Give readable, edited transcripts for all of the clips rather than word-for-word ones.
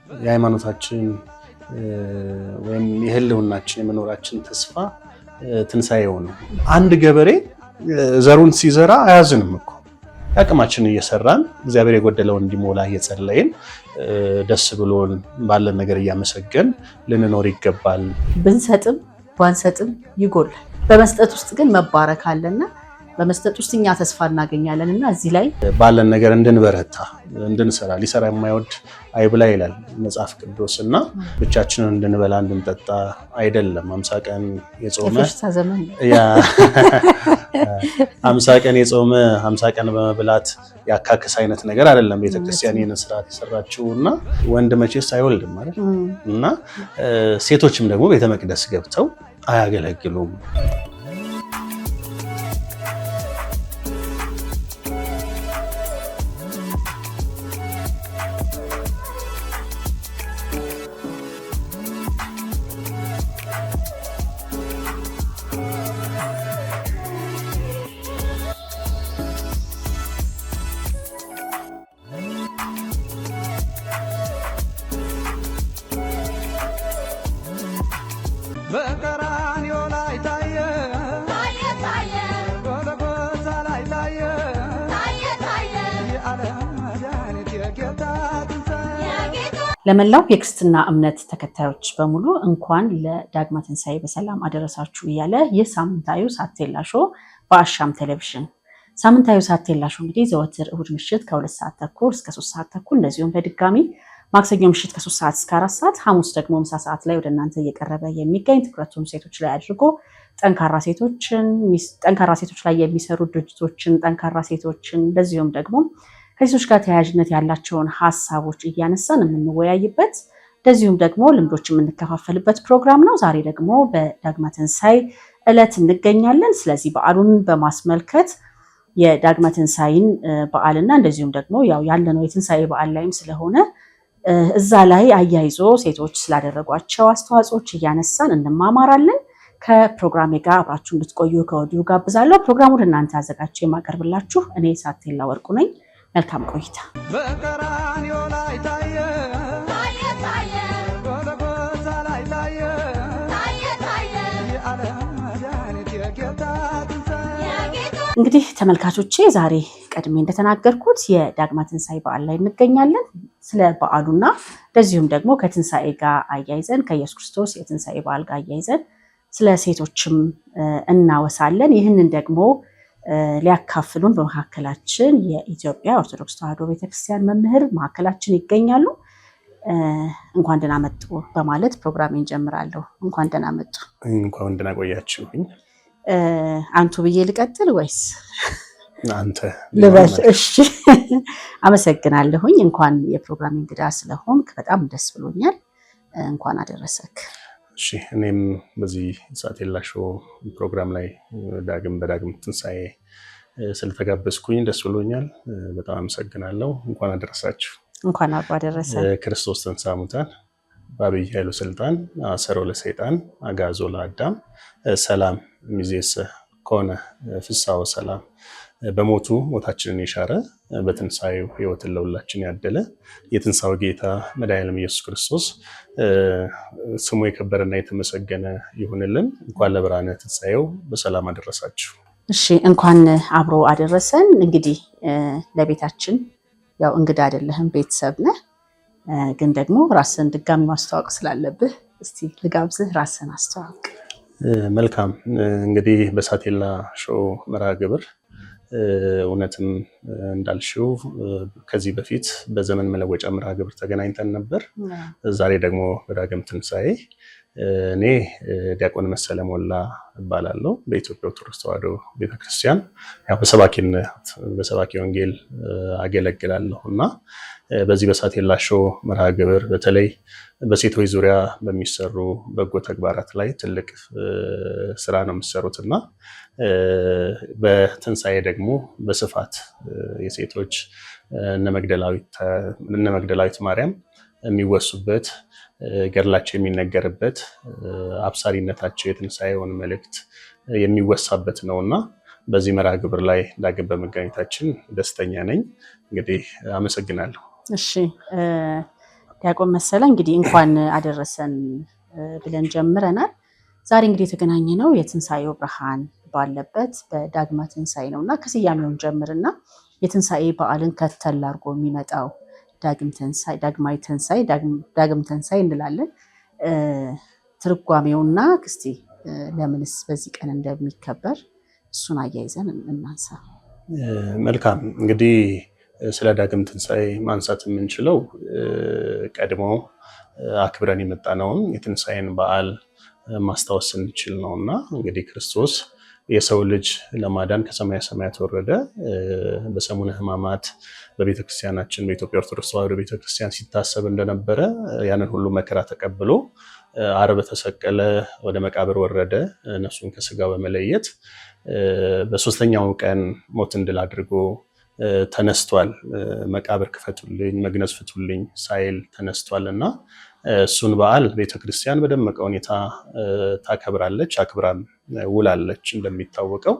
የሃይማኖታችን ወይም የህልውናችን የመኖራችን ተስፋ ትንሳኤው ነው። አንድ ገበሬ ዘሩን ሲዘራ አያዝንም እኮ አቅማችን እየሰራን እግዚአብሔር የጎደለው እንዲሞላ እየጸለይን ደስ ብሎን ባለን ነገር እያመሰገን ልንኖር ይገባል። ብንሰጥም ባንሰጥም ይጎላል። በመስጠት ውስጥ ግን መባረክ አለና በመስጠት ውስጥ እኛ ተስፋ እናገኛለንና እዚህ ላይ ባለን ነገር እንድንበረታ እንድንሰራ ሊሰራ የማይወድ አይብላ ይላል መጽሐፍ ቅዱስና ብቻችንን እንድንበላ እንድንጠጣ አይደለም። 50 ቀን የጾመ 50 ቀን የጾመ 50 ቀን በመብላት ያካክስ አይነት ነገር አይደለም። ቤተክርስቲያን ይህን ስርዓት የሰራችውና ወንድ መቼስ አይወልድም ማለት እና ሴቶችም ደግሞ ቤተ መቅደስ ገብተው አያገለግሉም። በቀራንዮ ላይ ታየ ጎልጎታ ላይ ታየ የዓለም መድኃኒት የጌታ ትንሣኤ። ለመላው የክርስትና እምነት ተከታዮች በሙሉ እንኳን ለዳግማ ትንሣኤ በሰላም አደረሳችሁ እያለ ይህ ሳምንታዊ ሳቴላ ሾው በአሻም ቴሌቪዥን ሳምንታዊ ሳቴላ ሾው እንግዲህ ዘወትር እሁድ ምሽት ከ2 ሰዓት ተኩል እስከ 3 ሰዓት ተኩል እንደዚሁም በድጋሚ ማክሰኞ ምሽት ከ3 ሰዓት እስከ 4 ሰዓት ሐሙስ ደግሞ ምሳ ሰዓት ላይ ወደ እናንተ እየቀረበ የሚገኝ ትኩረቱን ሴቶች ላይ አድርጎ ጠንካራ ሴቶች ላይ የሚሰሩ ድርጅቶችን ጠንካራ ሴቶችን እንደዚሁም ደግሞ ከሴቶች ጋር ተያያዥነት ያላቸውን ሐሳቦች እያነሳን የምንወያይበት እንደዚሁም ደግሞ ልምዶች የምንከፋፈልበት ፕሮግራም ነው። ዛሬ ደግሞ በዳግማ ትንሣኤ ዕለት እንገኛለን። ስለዚህ በዓሉን በማስመልከት የዳግማ ትንሣኤን በዓልና እንደዚሁም ደግሞ ያው ያለነው የትንሣኤ በዓል ላይም ስለሆነ እዛ ላይ አያይዞ ሴቶች ስላደረጓቸው አስተዋጽኦች እያነሳን እንማማራለን። ከፕሮግራሜ ጋር አብራችሁ እንድትቆዩ ከወዲሁ ጋብዛለሁ። ፕሮግራሙን እናንተ አዘጋጅቼ የማቀርብላችሁ እኔ ሳቴላ ወርቁ ነኝ። መልካም ቆይታ። በቀራንዮ ላይ ታየ ጎልጎታ ላይ ታየ የዓለም መድኃኒት የጌታ ትንሣኤ። እንግዲህ ተመልካቾቼ ዛሬ ቀድሜ እንደተናገርኩት የዳግማ ትንሣኤ በዓል ላይ እንገኛለን። ስለ በዓሉና እንደዚሁም ደግሞ ከትንሣኤ ጋር አያይዘን ከኢየሱስ ክርስቶስ የትንሣኤ በዓል ጋር አያይዘን ስለ ሴቶችም እናወሳለን። ይህንን ደግሞ ሊያካፍሉን በመካከላችን የኢትዮጵያ ኦርቶዶክስ ተዋሕዶ ቤተክርስቲያን መምህር መካከላችን ይገኛሉ። እንኳን ደህና መጡ በማለት ፕሮግራሜን ጀምራለሁ። እንኳን ደህና መጡ። እንኳን ደህና ቆያችሁኝ። አንቱ ብዬ ልቀጥል ወይስ አንተ ልበል? እሺ፣ አመሰግናለሁኝ። እንኳን የፕሮግራም እንግዳ ስለሆንክ በጣም ደስ ብሎኛል። እንኳን አደረሰክ። እሺ፣ እኔም በዚህ ሳቴላ ሾው ፕሮግራም ላይ በዳግም ትንሣኤ ስለተጋበዝኩኝ ደስ ብሎኛል። በጣም አመሰግናለሁ። እንኳን አደረሳችሁ። እንኳን አብሮ አደረሰ። ክርስቶስ ተንሥአ እሙታን በዐቢይ ኃይሉ ስልጣን አሰሮ ለሰይጣን አግዓዞ ለአዳም ሰላም እምይእዜሰ ኮነ ፍስሐ ወሰላም። በሞቱ ሞታችንን የሻረ በትንሣኤው ሕይወትን ለሁላችን ያደለ የትንሣኤው ጌታ መድኃኒዓለም ኢየሱስ ክርስቶስ ስሙ የከበረና የተመሰገነ ይሁንልን። እንኳን ለብርሃነ ትንሣኤው በሰላም አደረሳችሁ። እሺ፣ እንኳን አብሮ አደረሰን። እንግዲህ ለቤታችን ያው እንግዳ አይደለህም፣ ቤተሰብ ነህ። ግን ደግሞ ራስን ድጋሚ ማስተዋወቅ ስላለብህ እስቲ ልጋብዝህ፣ ራስን አስተዋወቅ። መልካም። እንግዲህ በሳቴላ ሾው መርሃ ግብር እውነትም እንዳልሽው ከዚህ በፊት በዘመን መለወጫ መርሃ ግብር ተገናኝተን ነበር። ዛሬ ደግሞ በዳግም ትንሣኤ እኔ ዲያቆን መሰለ ሞላ እባላለሁ። በኢትዮጵያ ኦርቶዶክስ ተዋሕዶ ቤተክርስቲያን በሰባኪ ወንጌል አገለግላለሁ እና በዚህ በሳቴላ ሾው መርሃ ግብር በተለይ በሴቶች ዙሪያ በሚሰሩ በጎ ተግባራት ላይ ትልቅ ስራ ነው የሚሰሩት እና በትንሣኤ ደግሞ በስፋት የሴቶች እነ መግደላዊት ማርያም የሚወሱበት ገድላቸው የሚነገርበት አብሳሪነታቸው የትንሣኤውን መልእክት የሚወሳበት ነውና በዚህ መርሃ ግብር ላይ ዳግም በመገኘታችን ደስተኛ ነኝ። እንግዲህ አመሰግናለሁ። እሺ፣ ዲያቆን መሰለ እንግዲህ እንኳን አደረሰን ብለን ጀምረናል። ዛሬ እንግዲህ የተገናኘ ነው የትንሣኤው ብርሃን ባለበት በዳግማ ትንሣኤ ነውና ከስያሜውን ጀምርና የትንሣኤ በዓልን ከተል አድርጎ የሚመጣው ዳግማዊ ትንሣኤ ዳግም ትንሣኤ እንላለን። ትርጓሜውና እስቲ ለምንስ በዚህ ቀን እንደሚከበር እሱን አያይዘን እናንሳ። መልካም እንግዲህ ስለ ዳግም ትንሣኤ ማንሳት የምንችለው ቀድሞ አክብረን የመጣነውን የትንሣኤን በዓል ማስታወስ ስንችል ነውና እንግዲህ ክርስቶስ የሰው ልጅ ለማዳን ከሰማየ ሰማያት ወረደ። በሰሙነ ሕማማት በቤተክርስቲያናችን በኢትዮጵያ ኦርቶዶክስ ተዋሕዶ ቤተክርስቲያን ሲታሰብ እንደነበረ ያንን ሁሉ መከራ ተቀብሎ ዓርብ ተሰቀለ፣ ወደ መቃብር ወረደ፣ ነፍሱን ከስጋው በመለየት በሶስተኛው ቀን ሞትን ድል አድርጎ ተነስቷል። መቃብር ክፈቱልኝ፣ መግነዝ ፍቱልኝ ሳይል ተነስቷል እና እሱን በዓል ቤተክርስቲያን በደመቀ ሁኔታ ታከብራለች፣ አክብራም ውላለች። እንደሚታወቀው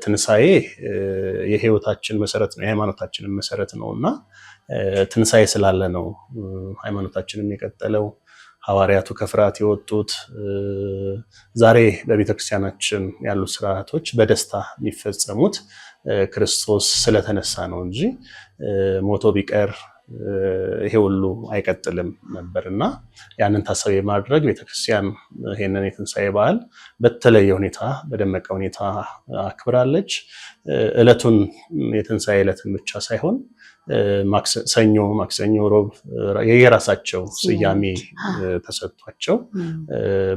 ትንሣኤ የህይወታችን መሰረት ነው፣ የሃይማኖታችንን መሰረት ነው እና ትንሣኤ ስላለ ነው ሃይማኖታችንን የቀጠለው፣ ሐዋርያቱ ከፍርሃት የወጡት። ዛሬ በቤተክርስቲያናችን ያሉ ስርዓቶች በደስታ የሚፈጸሙት ክርስቶስ ስለተነሳ ነው እንጂ ሞቶ ቢቀር ይሄ ሁሉ አይቀጥልም ነበርና ያንን ታሳቢ ማድረግ ቤተክርስቲያን ይሄንን የትንሣኤ በዓል በተለየ ሁኔታ በደመቀ ሁኔታ አክብራለች። ዕለቱን የትንሣኤ ዕለትን ብቻ ሳይሆን ሰኞ፣ ማክሰኞ፣ ሮብ የየራሳቸው ስያሜ ተሰጥቷቸው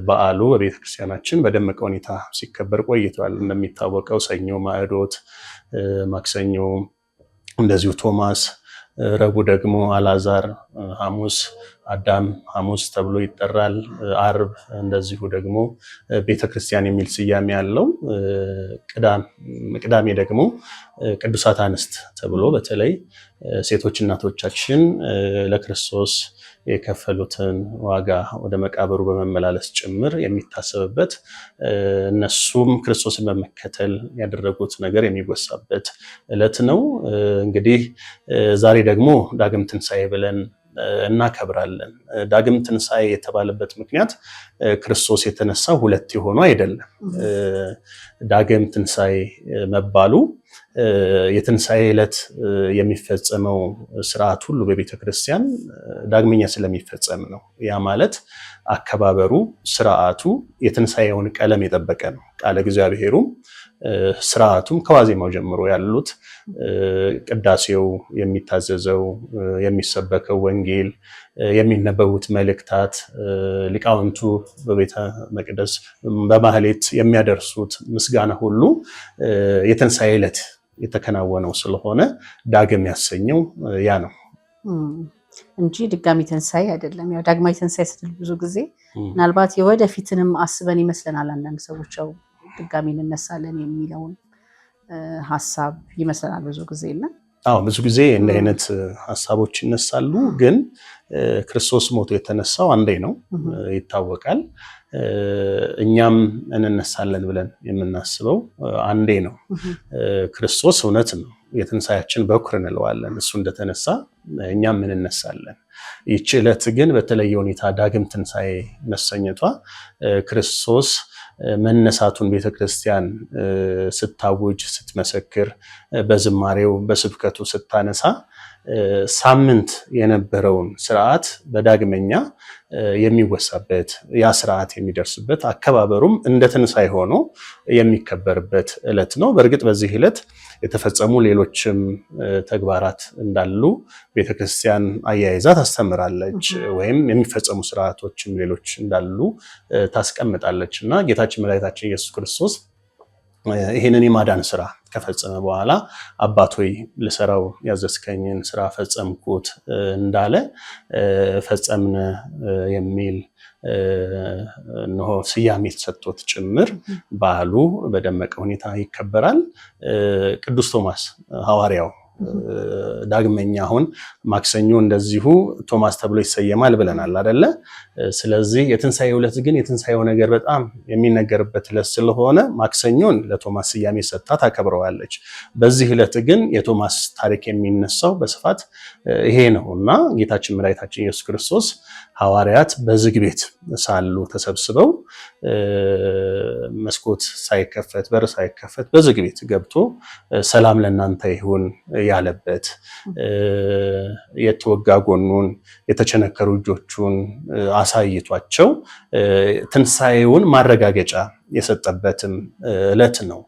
በዓሉ በቤተክርስቲያናችን በደመቀ ሁኔታ ሲከበር ቆይቷል። እንደሚታወቀው ሰኞ ማዕዶት፣ ማክሰኞ እንደዚሁ ቶማስ፣ ረቡዕ ደግሞ አልዓዛር፣ ሐሙስ አዳም ሐሙስ ተብሎ ይጠራል። ዓርብ እንደዚሁ ደግሞ ቤተክርስቲያን የሚል ስያሜ ያለው፣ ቅዳሜ ደግሞ ቅዱሳት አንስት ተብሎ በተለይ ሴቶች እናቶቻችን ለክርስቶስ የከፈሉትን ዋጋ ወደ መቃብሩ በመመላለስ ጭምር የሚታሰብበት፣ እነሱም ክርስቶስን በመከተል ያደረጉት ነገር የሚወሳበት ዕለት ነው። እንግዲህ ዛሬ ደግሞ ዳግም ትንሣኤ ብለን እናከብራለን። ዳግም ትንሣኤ የተባለበት ምክንያት ክርስቶስ የተነሳው ሁለት የሆኑ አይደለም። ዳግም ትንሣኤ መባሉ የትንሣኤ ዕለት የሚፈጸመው ስርዓት ሁሉ በቤተ ክርስቲያን ዳግመኛ ስለሚፈጸም ነው። ያ ማለት አከባበሩ፣ ስርዓቱ የትንሣኤውን ቀለም የጠበቀ ነው። ቃለ እግዚአብሔሩም ስርዓቱም ከዋዜማው ጀምሮ ያሉት ቅዳሴው፣ የሚታዘዘው፣ የሚሰበከው ወንጌል፣ የሚነበቡት መልእክታት፣ ሊቃውንቱ በቤተ መቅደስ በማህሌት የሚያደርሱት ምስጋና ሁሉ የትንሣኤ ዕለት የተከናወነው ስለሆነ ዳግም ያሰኘው ያ ነው እንጂ ድጋሚ ትንሣኤ አይደለም። ያው ዳግማዊ ትንሣኤ ስትል ብዙ ጊዜ ምናልባት የወደፊትንም አስበን ይመስለናል አንዳንድ ሰዎች ያው ድጋሚ እንነሳለን የሚለውን ሀሳብ ይመስለናል ብዙ ጊዜ እና ብዙ ጊዜ እንደ አይነት ሀሳቦች ይነሳሉ። ግን ክርስቶስ ሞቶ የተነሳው አንዴ ነው ይታወቃል። እኛም እንነሳለን ብለን የምናስበው አንዴ ነው። ክርስቶስ እውነት ነው፣ የትንሣኤያችን በኩር እንለዋለን። እሱ እንደተነሳ እኛም እንነሳለን። ይህች ዕለት ግን በተለየ ሁኔታ ዳግም ትንሣኤ መሰኘቷ ክርስቶስ መነሳቱን ቤተክርስቲያን ስታውጅ፣ ስትመሰክር፣ በዝማሬው በስብከቱ ስታነሳ ሳምንት የነበረውን ስርዓት በዳግመኛ የሚወሳበት፣ ያ ስርዓት የሚደርስበት፣ አከባበሩም እንደ ትንሣኤ ሆኖ የሚከበርበት ዕለት ነው። በእርግጥ በዚህ ዕለት የተፈጸሙ ሌሎችም ተግባራት እንዳሉ ቤተክርስቲያን አያይዛ ታስተምራለች፣ ወይም የሚፈጸሙ ስርዓቶችም ሌሎች እንዳሉ ታስቀምጣለች እና ጌታችን መድኃኒታችን ኢየሱስ ክርስቶስ ይህንን የማዳን ስራ ከፈጸመ በኋላ አባት ሆይ ልሰራው ያዘዝከኝን ስራ ፈጸምኩት እንዳለ ፈጸምነ የሚል እነሆ ስያሜ ተሰጥቶት ጭምር በዓሉ በደመቀ ሁኔታ ይከበራል። ቅዱስ ቶማስ ሐዋርያው ዳግመኛ አሁን ማክሰኞ እንደዚሁ ቶማስ ተብሎ ይሰየማል ብለናል አይደለ? ስለዚህ የትንሳኤ ዕለት ግን የትንሳኤው ነገር በጣም የሚነገርበት ዕለት ስለሆነ ማክሰኞን ለቶማስ ስያሜ ሰጥታ ታከብረዋለች። በዚህ ዕለት ግን የቶማስ ታሪክ የሚነሳው በስፋት ይሄ ነውና ጌታችን መድኃኒታችን ኢየሱስ ክርስቶስ ሐዋርያት በዝግ ቤት ሳሉ ተሰብስበው መስኮት ሳይከፈት በር ሳይከፈት በዝግ ቤት ገብቶ ሰላም ለእናንተ ይሁን ያለበት የተወጋ ጎኑን የተቸነከሩ እጆቹን አሳይቷቸው ትንሳኤውን ማረጋገጫ የሰጠበትም ዕለት ነው።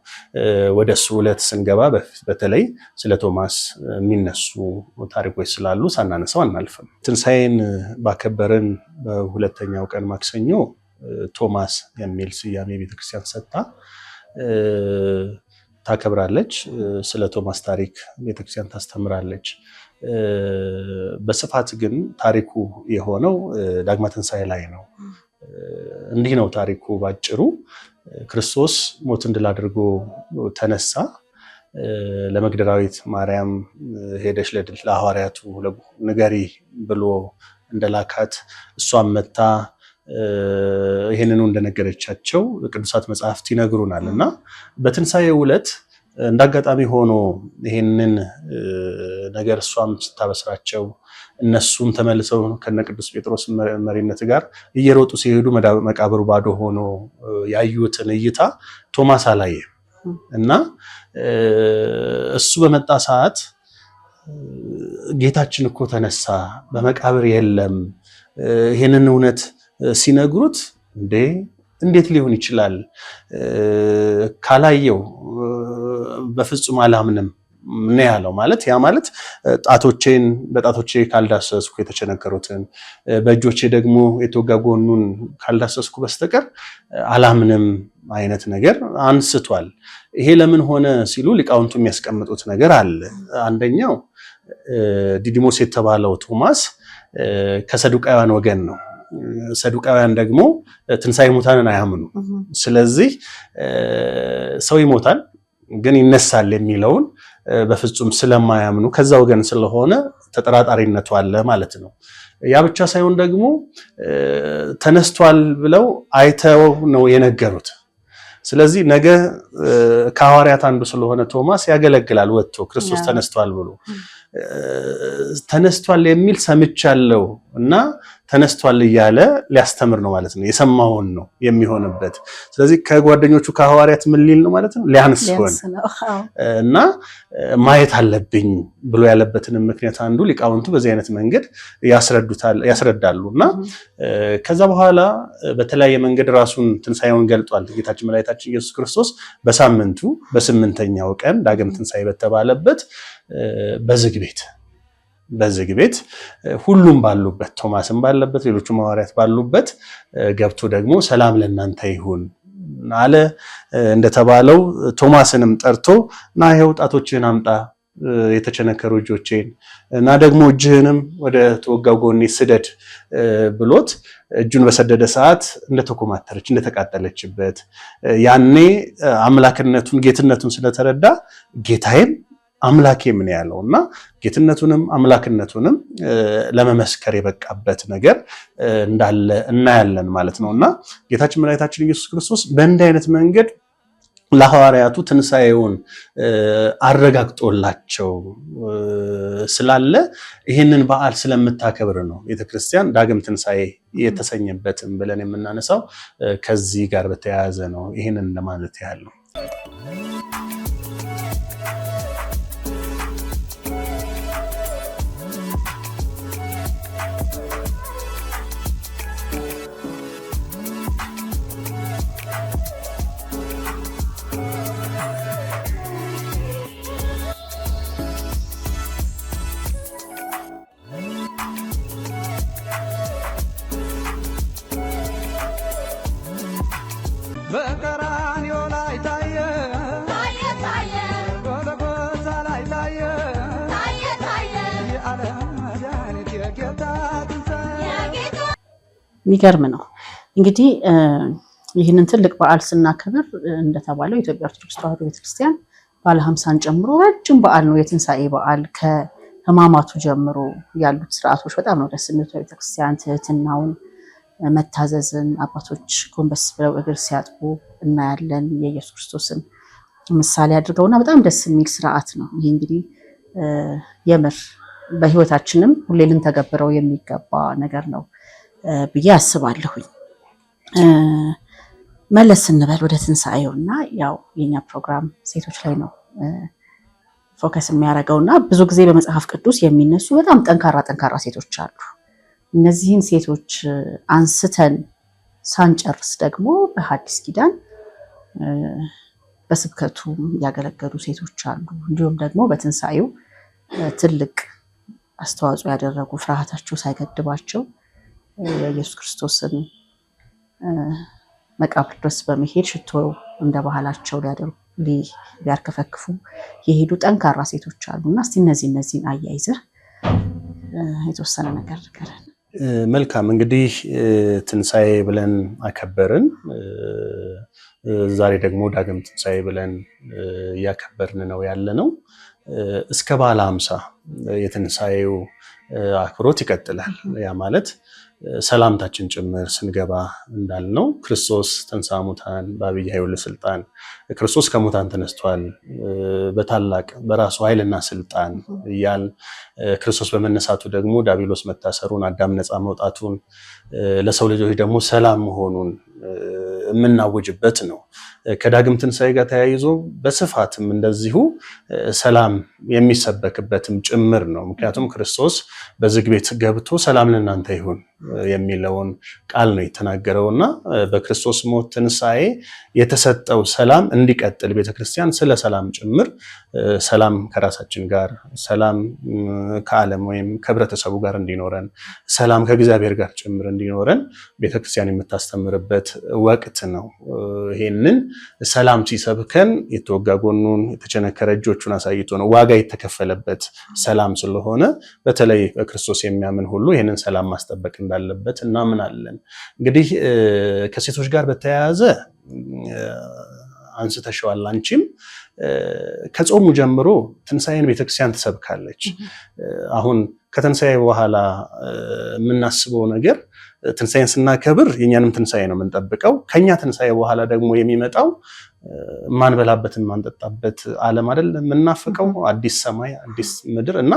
ወደሱ ዕለት ስንገባ በተለይ ስለ ቶማስ የሚነሱ ታሪኮች ስላሉ ሳናነሳው አናልፍም። ትንሳኤን ባከበርን በሁለተኛው ቀን ማክሰኞ ቶማስ የሚል ስያሜ ቤተክርስቲያን ሰጥታ ታከብራለች። ስለ ቶማስ ታሪክ ቤተክርስቲያን ታስተምራለች። በስፋት ግን ታሪኩ የሆነው ዳግመ ትንሣኤ ላይ ነው። እንዲህ ነው ታሪኩ ባጭሩ። ክርስቶስ ሞትን ድል አድርጎ ተነሳ። ለመግደላዊት ማርያም ሄደሽ ለሐዋርያቱ ንገሪ ብሎ እንደላካት እሷም መታ ይሄንኑ እንደነገረቻቸው ቅዱሳት መጽሐፍት ይነግሩናል። እና በትንሣኤው ዕለት እንዳጋጣሚ ሆኖ ይሄንን ነገር እሷም ስታበስራቸው እነሱም ተመልሰው ከነ ቅዱስ ጴጥሮስ መሪነት ጋር እየሮጡ ሲሄዱ መቃብሩ ባዶ ሆኖ ያዩትን እይታ ቶማስ አላየ እና እሱ በመጣ ሰዓት ጌታችን እኮ ተነሳ፣ በመቃብር የለም፣ ይሄንን እውነት ሲነግሩት እንዴት ሊሆን ይችላል? ካላየው በፍጹም አላምንም ነው ያለው። ማለት ያ ማለት በጣቶቼ ካልዳሰስኩ የተቸነከሩትን በእጆቼ ደግሞ የተወጋ ጎኑን ካልዳሰስኩ በስተቀር አላምንም አይነት ነገር አንስቷል። ይሄ ለምን ሆነ ሲሉ ሊቃውንቱ የሚያስቀምጡት ነገር አለ። አንደኛው ዲዲሞስ የተባለው ቶማስ ከሰዱቃውያን ወገን ነው። ሰዱቃውያን ደግሞ ትንሣኤ ሙታንን አያምኑ። ስለዚህ ሰው ይሞታል ግን ይነሳል የሚለውን በፍጹም ስለማያምኑ ከዛ ወገን ስለሆነ ተጠራጣሪነቱ አለ ማለት ነው። ያ ብቻ ሳይሆን ደግሞ ተነስቷል ብለው አይተው ነው የነገሩት። ስለዚህ ነገ ከሐዋርያት አንዱ ስለሆነ ቶማስ ያገለግላል ወጥቶ ክርስቶስ ተነስቷል ብሎ ተነስቷል የሚል ሰምቻለሁ እና ተነስቷል እያለ ሊያስተምር ነው ማለት ነው። የሰማውን ነው የሚሆንበት። ስለዚህ ከጓደኞቹ ከሐዋርያት ምን ሊል ነው ማለት ነው? ሊያንስ ሆነ እና ማየት አለብኝ ብሎ ያለበትንም ምክንያት አንዱ ሊቃውንቱ በዚህ አይነት መንገድ ያስረዳሉ። እና ከዛ በኋላ በተለያየ መንገድ ራሱን ትንሣኤውን ገልጧል። ጌታችን መድኃኒታችን ኢየሱስ ክርስቶስ በሳምንቱ በ8ኛው ቀን ዳግም ትንሣኤ በተባለበት በዝግ ቤት ሁሉም ባሉበት ቶማስም ባለበት ሌሎቹም ሐዋርያት ባሉበት ገብቶ ደግሞ ሰላም ለእናንተ ይሁን አለ። እንደተባለው ቶማስንም ጠርቶ ና ይኸው ጣቶችህን አምጣ የተቸነከሩ እጆቼን እና ደግሞ እጅህንም ወደ ተወጋው ጎኔ ስደድ ብሎት እጁን በሰደደ ሰዓት እንደተኮማተረች እንደተቃጠለችበት ያኔ አምላክነቱን ጌትነቱን ስለተረዳ ጌታዬም አምላኬ ምን ያለው እና ጌትነቱንም አምላክነቱንም ለመመስከር የበቃበት ነገር እንዳለ እናያለን ማለት ነውና ጌታችን መድኃኒታችን ኢየሱስ ክርስቶስ በእንዲህ አይነት መንገድ ለሐዋርያቱ ትንሣኤውን አረጋግጦላቸው ስላለ ይህንን በዓል ስለምታከብር ነው ቤተክርስቲያን ዳግም ትንሣኤ የተሰኘበትም ብለን የምናነሳው ከዚህ ጋር በተያያዘ ነው። ይህንን ለማለት ያህል ነው። በቀራንዮ ላይ ታየ ጎልጎታ ላይ ታየ የዓለም መድኃኒት የጌታ ትንሣኤ። የሚገርም ነው እንግዲህ ይህንን ትልቅ በዓል ስናከብር እንደተባለው ኢትዮጵያ ኦርቶዶክስ ተዋሕዶ ቤተክርስቲያን ባለ 50ን ጨምሮ ረጅም በዓል ነው የትንሣኤ በዓል። ከሕማማቱ ጀምሮ ያሉት ስርዓቶች በጣም ነው ደስ የሚሉት። ቤተክርስቲያን ትህትናውን፣ መታዘዝን፣ አባቶች ጎንበስ ብለው እግር ሲያጥቡ እናያለን የኢየሱስ ክርስቶስን ምሳሌ አድርገውና በጣም ደስ የሚል ስርዓት ነው። ይህ እንግዲህ የምር በህይወታችንም ሁሌ ልንተገብረው የሚገባ ነገር ነው ብዬ አስባለሁኝ። መለስ ስንበል ወደ ትንሣኤውና ያው የኛ ፕሮግራም ሴቶች ላይ ነው ፎከስ የሚያደርገውና ብዙ ጊዜ በመጽሐፍ ቅዱስ የሚነሱ በጣም ጠንካራ ሴቶች አሉ። እነዚህን ሴቶች አንስተን ሳንጨርስ ደግሞ በሐዲስ ኪዳን በስብከቱ ያገለገሉ ሴቶች አሉ። እንዲሁም ደግሞ በትንሣኤው ትልቅ አስተዋጽኦ ያደረጉ ፍርሃታቸው ሳይገድባቸው የኢየሱስ ክርስቶስን መቃብር ድረስ በመሄድ ሽቶ እንደ ባህላቸው ሊያርከፈክፉ የሄዱ ጠንካራ ሴቶች አሉና እስቲ እነዚህን አያይዘህ የተወሰነ ነገር ንገረን። መልካም እንግዲህ ትንሣኤ ብለን አከበርን። ዛሬ ደግሞ ዳግም ትንሣኤ ብለን እያከበርን ነው ያለነው። እስከ በዓለ ሃምሳ የትንሣኤው አክብሮት ይቀጥላል። ያ ማለት ሰላምታችን ጭምር ስንገባ እንዳልነው ክርስቶስ ተንሥአ እሙታን በዐቢይ ኃይል ወሥልጣን፣ ክርስቶስ ከሙታን ተነስቷል በታላቅ በራሱ ኃይልና ስልጣን እያል ክርስቶስ በመነሳቱ ደግሞ ዲያብሎስ መታሰሩን፣ አዳም ነፃ መውጣቱን፣ ለሰው ልጆች ደግሞ ሰላም መሆኑን የምናውጅበት ነው። ከዳግም ትንሣኤ ጋር ተያይዞ በስፋትም እንደዚሁ ሰላም የሚሰበክበትም ጭምር ነው። ምክንያቱም ክርስቶስ በዝግ ቤት ገብቶ ሰላም ለእናንተ ይሁን የሚለውን ቃል ነው የተናገረውና በክርስቶስ ሞት ትንሣኤ የተሰጠው ሰላም እንዲቀጥል ቤተክርስቲያን ስለ ሰላም ጭምር ሰላም ከራሳችን ጋር፣ ሰላም ከዓለም ወይም ከህብረተሰቡ ጋር እንዲኖረን፣ ሰላም ከእግዚአብሔር ጋር ጭምር እንዲኖረን ቤተክርስቲያን የምታስተምርበት ወቅት ነው። ይሄንን ሰላም ሲሰብከን የተወጋ ጎኑን የተቸነከረ እጆቹን አሳይቶ ነው ዋጋ የተከፈለበት ሰላም ስለሆነ በተለይ በክርስቶስ የሚያምን ሁሉ ይህንን ሰላም ማስጠበቅ እንዳለበት እናምናለን። እንግዲህ ከሴቶች ጋር በተያያዘ አንስተሽዋል አንቺም ከጾሙ ጀምሮ ትንሣኤን ቤተክርስቲያን ትሰብካለች። አሁን ከትንሣኤ በኋላ የምናስበው ነገር ትንሣኤን ስናከብር የኛንም ትንሣኤ ነው የምንጠብቀው። ከኛ ትንሣኤ በኋላ ደግሞ የሚመጣው ማንበላበትን ማንጠጣበት ዓለም አይደል የምናፍቀው፣ አዲስ ሰማይ አዲስ ምድር እና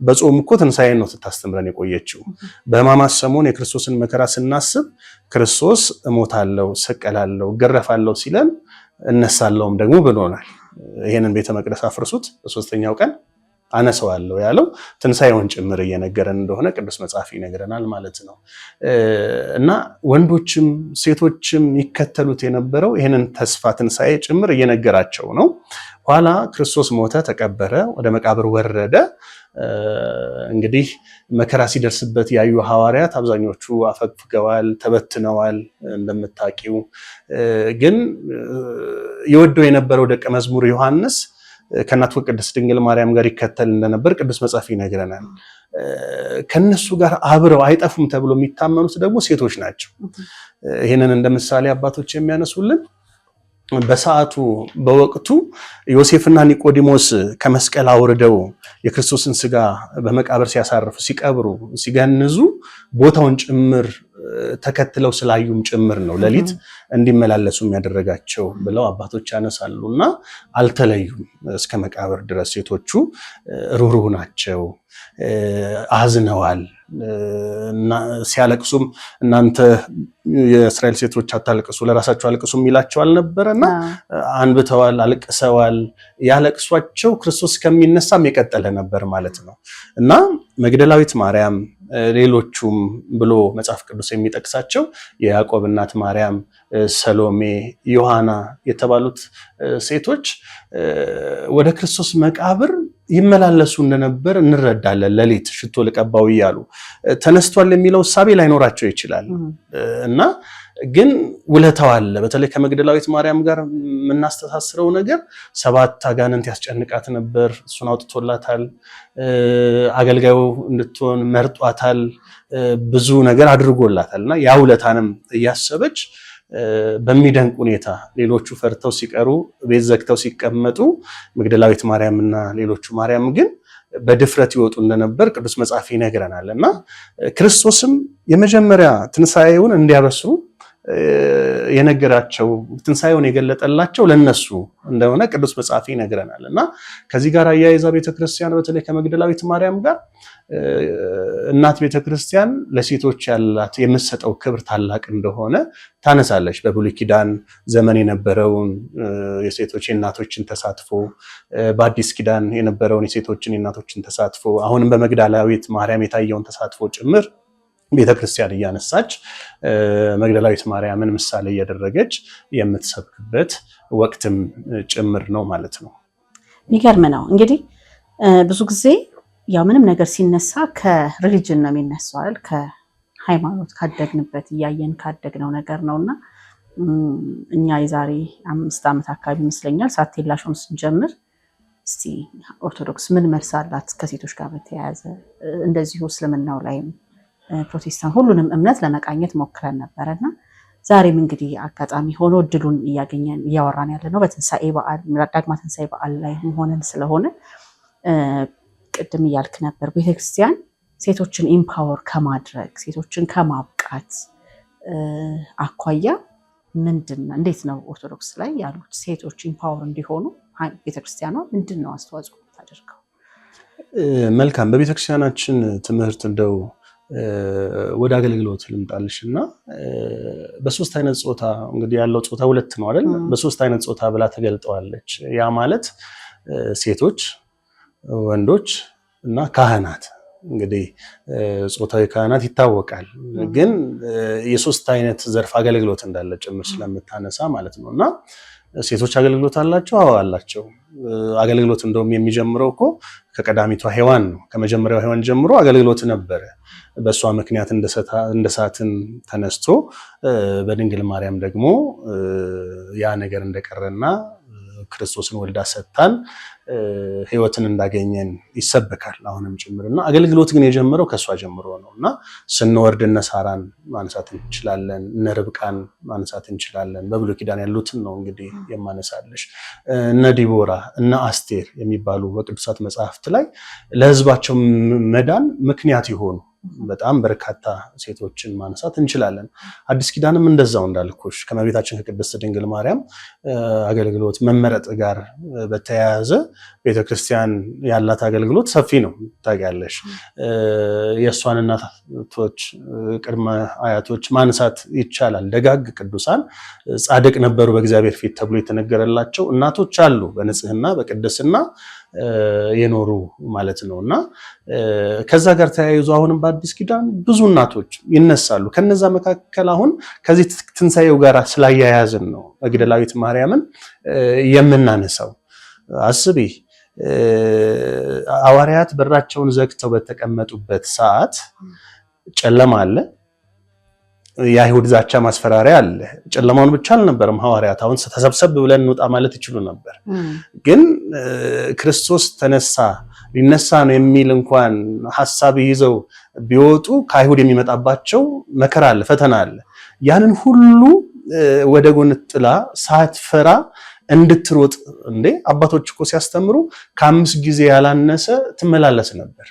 በጾም እኮ ትንሣኤን ነው ስታስተምረን የቆየችው። በሕማማት ሰሞን የክርስቶስን መከራ ስናስብ ክርስቶስ እሞታለሁ፣ ሰቀላለሁ፣ ገረፋለሁ ሲለን እነሳለሁም ደግሞ ብሎናል። ይሄንን ቤተ መቅደስ አፍርሱት በሶስተኛው ቀን አነሳዋለሁ ያለው ትንሣኤውን ጭምር እየነገረን እንደሆነ ቅዱስ መጽሐፍ ይነግረናል ማለት ነው። እና ወንዶችም ሴቶችም ይከተሉት የነበረው ይህንን ተስፋ ትንሣኤ ጭምር እየነገራቸው ነው። ኋላ ክርስቶስ ሞተ፣ ተቀበረ፣ ወደ መቃብር ወረደ። እንግዲህ መከራ ሲደርስበት ያዩ ሐዋርያት አብዛኞቹ አፈግፍገዋል፣ ተበትነዋል። እንደምታውቂው ግን የወደው የነበረው ደቀ መዝሙር ዮሐንስ ከእናቱ ቅድስት ድንግል ማርያም ጋር ይከተል እንደነበር ቅዱስ መጽሐፍ ይነግረናል። ከነሱ ጋር አብረው አይጠፉም ተብሎ የሚታመኑት ደግሞ ሴቶች ናቸው። ይህንን እንደ ምሳሌ አባቶች የሚያነሱልን በሰዓቱ በወቅቱ ዮሴፍና ኒቆዲሞስ ከመስቀል አውርደው የክርስቶስን ስጋ በመቃብር ሲያሳርፉ፣ ሲቀብሩ፣ ሲገንዙ ቦታውን ጭምር ተከትለው ስላዩም ጭምር ነው ሌሊት እንዲመላለሱ የሚያደረጋቸው ብለው አባቶች ያነሳሉ። እና አልተለዩም እስከ መቃብር ድረስ። ሴቶቹ ሩህሩህ ናቸው፣ አዝነዋል። ሲያለቅሱም እናንተ የእስራኤል ሴቶች አታልቅሱ ለራሳቸው አልቅሱ የሚላቸው አልነበረና አንብተዋል፣ አልቅሰዋል። ያለቅሷቸው ክርስቶስ ከሚነሳም የቀጠለ ነበር ማለት ነው። እና መግደላዊት ማርያም ሌሎቹም ብሎ መጽሐፍ ቅዱስ የሚጠቅሳቸው የያዕቆብ እናት ማርያም፣ ሰሎሜ፣ ዮሐና የተባሉት ሴቶች ወደ ክርስቶስ መቃብር ይመላለሱ እንደነበር እንረዳለን። ሌሊት ሽቶ ልቀባው እያሉ ተነስቷል የሚለው እሳቤ ላይኖራቸው ይችላል እና ግን ውለታው አለ። በተለይ ከመግደላዊት ማርያም ጋር የምናስተሳስረው ነገር 7 አጋንንት ያስጨንቃት ነበር፣ እሱን አውጥቶላታል። አገልጋዩ እንድትሆን መርጧታል፣ ብዙ ነገር አድርጎላታል። እና ያ ውለታንም እያሰበች በሚደንቅ ሁኔታ ሌሎቹ ፈርተው ሲቀሩ ቤት ዘግተው ሲቀመጡ መግደላዊት ማርያምና ሌሎቹ ማርያም ግን በድፍረት ይወጡ እንደነበር ቅዱስ መጽሐፍ ይነግረናል። እና ክርስቶስም የመጀመሪያ ትንሣኤውን እንዲያበስሩ የነገራቸው ትንሣኤውን የገለጠላቸው ለነሱ እንደሆነ ቅዱስ መጽሐፍ ይነግረናል። እና ከዚህ ጋር አያይዛ ቤተክርስቲያን በተለይ ከመግደላዊት ማርያም ጋር እናት ቤተክርስቲያን ለሴቶች ያላት የምትሰጠው ክብር ታላቅ እንደሆነ ታነሳለች። በብሉይ ኪዳን ዘመን የነበረውን የሴቶች የእናቶችን ተሳትፎ፣ በአዲስ ኪዳን የነበረውን የሴቶችን የእናቶችን ተሳትፎ፣ አሁንም በመግደላዊት ማርያም የታየውን ተሳትፎ ጭምር ቤተክርስቲያን እያነሳች መግደላዊት ማርያምን ምሳሌ እያደረገች የምትሰብክበት ወቅትም ጭምር ነው ማለት ነው። የሚገርም ነው። እንግዲህ ብዙ ጊዜ ያው ምንም ነገር ሲነሳ ከሪሊጅን ነው የሚነሳው አይደል? ከሃይማኖት ካደግንበት እያየን ካደግነው ነገር ነውና እኛ የዛሬ 5 ዓመት አካባቢ ይመስለኛል ሳቴላሾን ስንጀምር እስቲ ኦርቶዶክስ ምን መልስ አላት ከሴቶች ጋር በተያያዘ እንደዚሁ እስልምናው ላይም ፕሮቴስታንት ሁሉንም እምነት ለመቃኘት ሞክረን ነበረና ዛሬም እንግዲህ አጋጣሚ ሆኖ እድሉን እያገኘን እያወራን ያለ ነው በትንሣኤ በዓል ዳግማ ትንሣኤ በዓል ላይ ሆነን ስለሆነ ቅድም እያልክ ነበር ቤተክርስቲያን ሴቶችን ኢምፓወር ከማድረግ ሴቶችን ከማብቃት አኳያ እንዴት ነው ኦርቶዶክስ ላይ ያሉት ሴቶች ኢምፓወር እንዲሆኑ ቤተክርስቲያኗ ምንድን ነው አስተዋጽኦ የምታደርገው? መልካም። በቤተክርስቲያናችን ትምህርት እንደው ወደ አገልግሎት ልምጣልሽና በሶስት አይነት ጾታ እንግዲህ ያለው ጾታ ሁለት ነው አይደል? በሶስት አይነት ጾታ ብላ ተገልጠዋለች። ያ ማለት ሴቶች፣ ወንዶች እና ካህናት። እንግዲህ ጾታዊ ካህናት ይታወቃል፣ ግን የሶስት አይነት ዘርፍ አገልግሎት እንዳለ ጭምር ስለምታነሳ ማለት ነውና ሴቶች አገልግሎት አላቸው? አዎ አላቸው። አገልግሎት እንደውም የሚጀምረው እኮ ከቀዳሚቷ ሔዋን ነው። ከመጀመሪያው ሔዋን ጀምሮ አገልግሎት ነበረ። በእሷ ምክንያት እንደ ሳትን ተነስቶ በድንግል ማርያም ደግሞ ያ ነገር እንደቀረና ክርስቶስን ወልዳ ሰጥታን ሕይወትን እንዳገኘን ይሰበካል አሁንም ጭምርና አገልግሎት ግን የጀመረው ከሷ ጀምሮ ነውና ስንወርድ እነ ሳራን ማንሳት እንችላለን፣ እነ ርብቃን ማንሳት እንችላለን። በብሉይ ኪዳን ያሉትን ነው እንግዲህ የማነሳለሽ። እነ ዲቦራ እነ አስቴር የሚባሉ በቅዱሳት መጽሐፍት ላይ ለሕዝባቸው መዳን ምክንያት የሆኑ በጣም በርካታ ሴቶችን ማንሳት እንችላለን። አዲስ ኪዳንም እንደዛው እንዳልኩሽ ከመቤታችን ከቅድስት ድንግል ማርያም አገልግሎት መመረጥ ጋር በተያያዘ ቤተክርስቲያን ያላት አገልግሎት ሰፊ ነው። ታውቂያለሽ፣ የእሷን እናቶች ቅድመ አያቶች ማንሳት ይቻላል። ደጋግ ቅዱሳን ጻድቅ ነበሩ በእግዚአብሔር ፊት ተብሎ የተነገረላቸው እናቶች አሉ፣ በንጽህና በቅድስና የኖሩ ማለት ነውና ከዛ ጋር ተያይዞ አሁንም በአዲስ ኪዳን ብዙ እናቶች ይነሳሉ። ከነዛ መካከል አሁን ከዚህ ትንሣኤው ጋር ስላያያዝን ነው መግደላዊት ማርያምን የምናነሳው። አስቢ፣ ሐዋርያት በራቸውን ዘግተው በተቀመጡበት ሰዓት ጨለማ አለ፣ የአይሁድ ዛቻ ማስፈራሪያ አለ። ጨለማውን ብቻ አልነበረም። ሐዋርያት አሁን ተሰብሰብ ብለን እንውጣ ማለት ይችሉ ነበር፣ ግን ክርስቶስ ተነሳ ሊነሳ ነው የሚል እንኳን ሐሳብ ይዘው ቢወጡ ከአይሁድ የሚመጣባቸው መከራ አለ፣ ፈተና አለ። ያንን ሁሉ ወደ ጎን ጥላ ሳትፈራ እንድትሮጥ አባቶች እኮ ሲያስተምሩ ከ5 ጊዜ ያላነሰ ትመላለስ ነበር።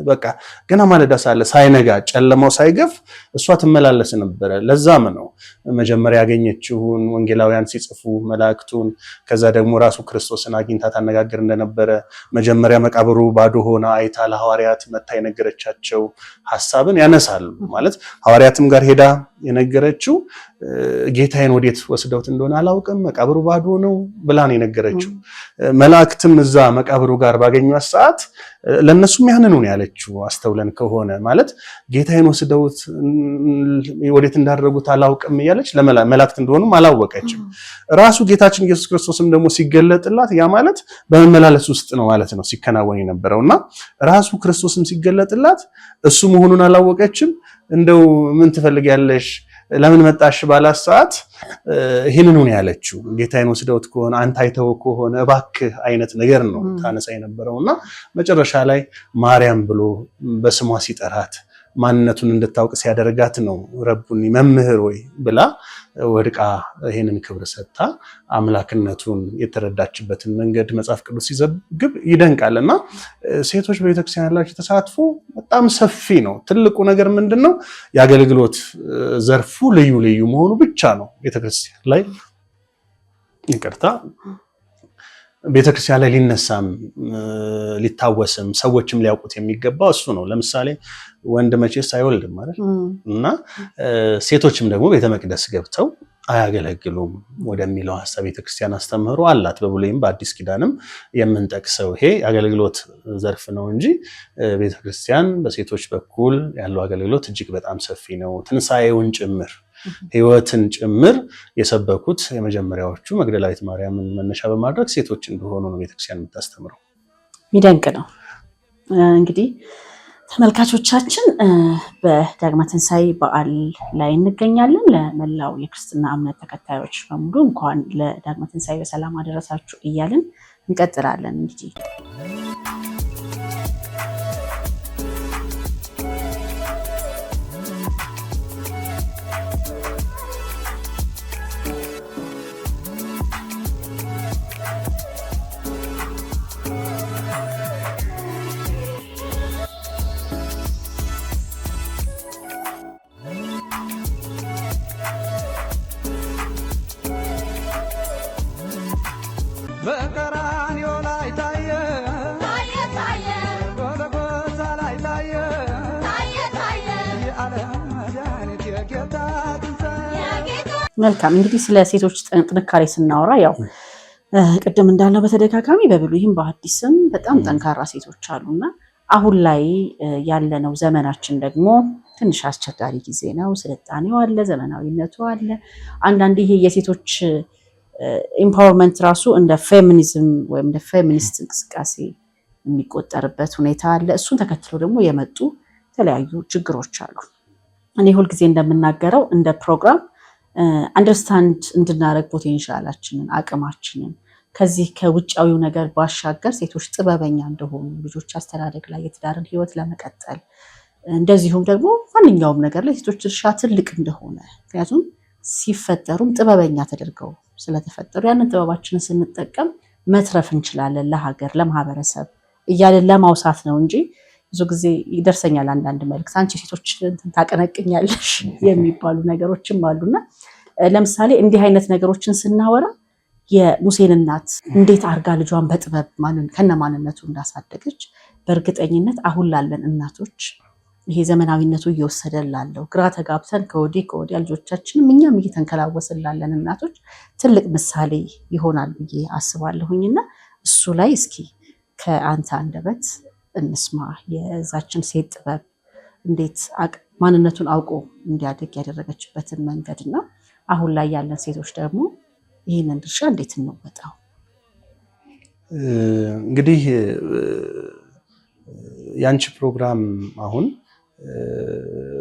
በቃ ገና ማለዳ ሳለ ሳይነጋ ጨለማው ሳይገፍ እሷ ትመላለስ ነበረ። ለዛም ነው መጀመሪያ ያገኘችውን ወንጌላውያን ሲጽፉ መላእክቱን፣ ከዛ ደግሞ ራሱ ክርስቶስን አግኝታ ታነጋግር እንደነበረ መጀመሪያ መቃብሩ ባዶ ሆና አይታ ለሐዋርያት መታ የነገረቻቸው ሐሳብን ያነሳሉ። ማለት ሐዋርያትም ጋር ሄዳ የነገረችው ጌታዬን ወዴት ወስደውት እንደሆነ አላውቅም፣ መቃብሩ ባዶ ነው ብላን የነገረችው። መላእክትም እዛ መቃብሩ ጋር ባገኟት ሰዓት ለነሱም ያንኑ ነው ያለችው። አስተውለን ከሆነ ማለት ጌታዬን ወስደውት ወዴት እንዳደረጉት አላውቅም እያለች ለመላእክት እንደሆኑም አላወቀችም። ራሱ ጌታችን ኢየሱስ ክርስቶስም ደግሞ ሲገለጥላት ያ ማለት በመመላለስ ውስጥ ነው ማለት ነው ሲከናወን የነበረውና ራሱ ክርስቶስም ሲገለጥላት እሱ መሆኑን አላወቀችም። እንደው ምን ትፈልጊያለሽ ለምን መጣሽ ባላት ሰዓት ይህንኑ ነው ያለችው። ጌታዬን ወስደውት ከሆነ አንተ አይተው ከሆነ እባክህ አይነት ነገር ነው ታነሳ የነበረውና መጨረሻ ላይ ማርያም ብሎ በስሟ ሲጠራት ማንነቱን እንድታውቅ ሲያደርጋት ነው ረቡኒ መምህር ወይ ብላ ወድቃ ይሄንን ክብር ሰጥታ አምላክነቱን የተረዳችበትን መንገድ መጽሐፍ ቅዱስ ሲዘግብ ይደንቃልና ሴቶች በቤተክርስቲያን ያላቸው ተሳትፎ በጣም ሰፊ ነው። ትልቁ ነገር ምንድነው? የአገልግሎት ዘርፉ ልዩ ልዩ መሆኑ ብቻ ነው። ቤተክርስቲያን ላይ ይቅርታ ቤተክርስቲያን ላይ ሊነሳም ሊታወስም ሰዎችም ሊያውቁት የሚገባው እሱ ነው። ለምሳሌ ወንድ መቼስ አይወልድም ማለት እና ሴቶችም ደግሞ ቤተ መቅደስ ገብተው አያገለግሉም ወደሚለው ሐሳብ ቤተክርስቲያን አስተምህሮ አላት። በብሉይም በአዲስ ኪዳንም የምንጠቅሰው ይሄ አገልግሎት ዘርፍ ነው እንጂ ቤተክርስቲያን በሴቶች በኩል ያለው አገልግሎት እጅግ በጣም ሰፊ ነው። ትንሳኤውን ጭምር ሕይወትን ጭምር የሰበኩት የመጀመሪያዎቹ መግደላዊት ማርያምን መነሻ በማድረግ ሴቶች እንደሆኑ ነው ቤተክርስቲያን የምታስተምረው። የሚደንቅ ነው። እንግዲህ ተመልካቾቻችን በዳግማ ትንሣኤ በዓል ላይ እንገኛለን። ለመላው የክርስትና እምነት ተከታዮች በሙሉ እንኳን ለዳግማ ትንሣኤ በሰላም አደረሳችሁ እያልን እንቀጥላለን። እንግዲህ በቀራንዮ ላይ ታየ ጎልጎታ ላይ ታየ የዓለም መድኃኒት የጌታ ትንሣኤ። መልካም እንግዲህ ስለ ሴቶች ጥንካሬ ስናወራ ያው ቅድም እንዳለው በተደጋጋሚ በብሉይም በአዲስም በጣም ጠንካራ ሴቶች አሉና አሁን ላይ ያለነው ዘመናችን ደግሞ ትንሽ አስቸጋሪ ጊዜ ነው። ስልጣኔው አለ፣ ዘመናዊነቱ አለ። አንዳንድ ይሄ የሴቶች ኢምፓወርመንት ራሱ እንደ ፌሚኒዝም ወይም እንደ ፌሚኒስት እንቅስቃሴ የሚቆጠርበት ሁኔታ አለ። እሱን ተከትሎ ደግሞ የመጡ የተለያዩ ችግሮች አሉ። እኔ ሁልጊዜ እንደምናገረው እንደ ፕሮግራም አንደርስታንድ እንድናደርግ ፖቴንሻላችንን፣ አቅማችንን ከዚህ ከውጫዊው ነገር ባሻገር ሴቶች ጥበበኛ እንደሆኑ ልጆች አስተዳደግ ላይ የትዳርን ሕይወት ለመቀጠል እንደዚሁም ደግሞ ማንኛውም ነገር ላይ ሴቶች ድርሻ ትልቅ እንደሆነ ምክንያቱም ሲፈጠሩም ጥበበኛ ተደርገው ስለተፈጠሩ ያንን ጥበባችንን ስንጠቀም መትረፍ እንችላለን ለሀገር ለማህበረሰብ እያለን ለማውሳት ነው እንጂ ብዙ ጊዜ ይደርሰኛል አንዳንድ መልዕክት አንቺ ሴቶች ታቀነቅኛለሽ የሚባሉ ነገሮችም አሉና ለምሳሌ እንዲህ አይነት ነገሮችን ስናወራ የሙሴን እናት እንዴት አርጋ ልጇን በጥበብ ከነማንነቱ እንዳሳደገች በእርግጠኝነት አሁን ላለን እናቶች ይሄ ዘመናዊነቱ እየወሰደላለው ግራ ተጋብተን ከወዲህ ከወዲያ ልጆቻችንም እኛም እየተንከላወስን ላለን እናቶች ትልቅ ምሳሌ ይሆናል ብዬ አስባለሁኝና እሱ ላይ እስኪ ከአንተ አንደበት እንስማ። የዛችን ሴት ጥበብ እንዴት ማንነቱን አውቆ እንዲያድግ ያደረገችበትን መንገድና አሁን ላይ ያለን ሴቶች ደግሞ ይህንን ድርሻ እንዴት እንወጣው? እንግዲህ ያንቺ ፕሮግራም አሁን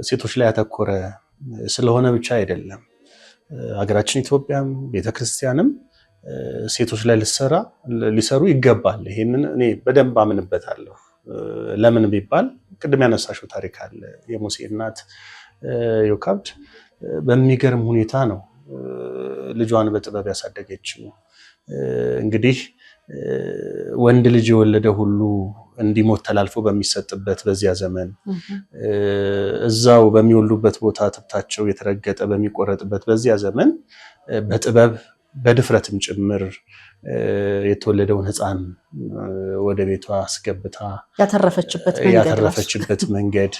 ሴቶች ላይ ያተኮረ ስለሆነ ብቻ አይደለም። ሀገራችን ኢትዮጵያም ቤተክርስቲያንም ሴቶች ላይ ሊሰሩ ይገባል። ይሄንን እኔ በደንብ አምንበታለሁ። ለምን ቢባል ቅድም ያነሳሽው ታሪክ አለ። የሙሴ እናት ዮካብድ በሚገርም ሁኔታ ነው ልጇን በጥበብ ያሳደገችው። እንግዲህ ወንድ ልጅ የወለደ ሁሉ እንዲሞት ተላልፎ በሚሰጥበት በዚያ ዘመን እዛው በሚወልዱበት ቦታ ትብታቸው የተረገጠ በሚቆረጥበት በዚያ ዘመን በጥበብ በድፍረትም ጭምር የተወለደውን ሕፃን ወደ ቤቷ አስገብታ ያተረፈችበት መንገድ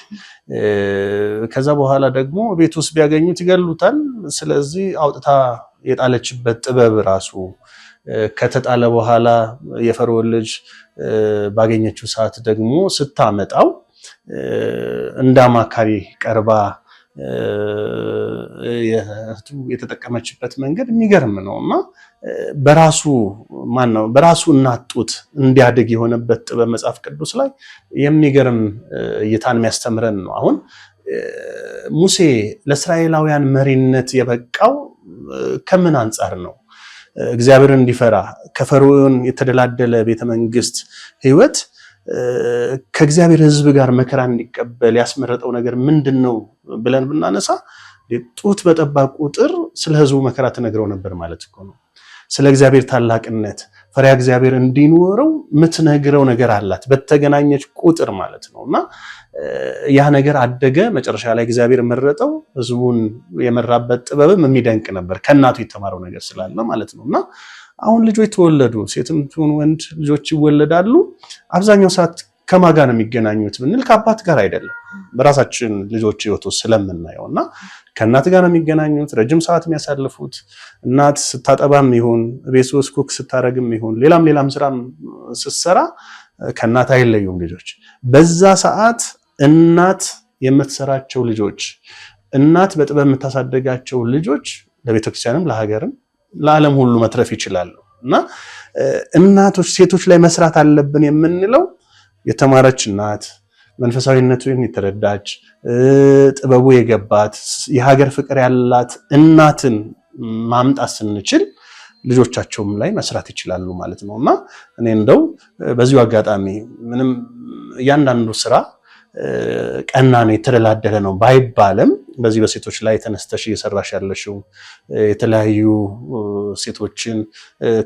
ከዛ በኋላ ደግሞ ቤት ውስጥ ቢያገኙት ይገሉታል። ስለዚህ አውጥታ የጣለችበት ጥበብ ራሱ ከተጣለ በኋላ የፈርዖን ልጅ ባገኘችው ሰዓት ደግሞ ስታመጣው እንዳማካሪ ቀርባ የተጠቀመችበት መንገድ የሚገርም ነውና በራሱ እናጡት እንዲያድግ የሆነበት ጥበብ መጽሐፍ ቅዱስ ላይ የሚገርም እይታን የሚያስተምረን ነው። አሁን ሙሴ ለእስራኤላውያን መሪነት የበቃው ከምን አንጻር ነው? እግዚአብሔርን እንዲፈራ ከፈርዖን የተደላደለ ቤተመንግስት ህይወት ከእግዚአብሔር ሕዝብ ጋር መከራ እንዲቀበል ያስመረጠው ነገር ምንድነው ብለን ብናነሳ ጡት በጠባ ቁጥር ስለ ሕዝቡ መከራ ተነግረው ነበር ማለት እኮ ነው። ስለ እግዚአብሔር ታላቅነት ፈሪሃ እግዚአብሔር እንዲኖረው ምትነግረው ነገር አላት በተገናኘች ቁጥር ማለት ነውና ያ ነገር አደገ። መጨረሻ ላይ እግዚአብሔር መረጠው። ሕዝቡን የመራበት ጥበብም የሚደንቅ ነበር ከእናቱ የተማረው ነገር ስላለ ማለት ነውና አሁን ልጆች ተወለዱ፣ ሴትም ትሁን ወንድ ልጆች ይወለዳሉ። አብዛኛው ሰዓት ከማጋ ነው የሚገናኙት ብንል ከአባት ጋር አይደለም። በራሳችን ልጆች ህይወት ውስጥ ስለምናየውና ከእናት ጋር ነው የሚገናኙት፣ ረጅም ሰዓት የሚያሳልፉት። እናት ስታጠባም ይሁን ቤት ውስጥ ኩክ ስታረግም ይሁን ሌላም ስራም ስትሰራ ከእናት አይለዩም ልጆች። በዛ ሰዓት እናት የምትሰራቸው ልጆች፣ እናት በጥበብ የምታሳደጋቸው ልጆች ለቤተክርስቲያንም ለሀገርም ለዓለም ሁሉ መትረፍ ይችላሉ። እና እናቶች ሴቶች ላይ መስራት አለብን የምንለው የተማረች እናት፣ መንፈሳዊነቱን የተረዳች ጥበቡ የገባት የሀገር ፍቅር ያላት እናትን ማምጣት ስንችል ልጆቻቸውም ላይ መስራት ይችላሉ ማለት ነውና እኔ እንደው በዚሁ አጋጣሚ ምንም እያንዳንዱ ስራ ቀና ነው የተደላደለ ነው ባይባልም በዚህ በሴቶች ላይ ተነስተሽ እየሰራሽ ያለሽው የተለያዩ ሴቶችን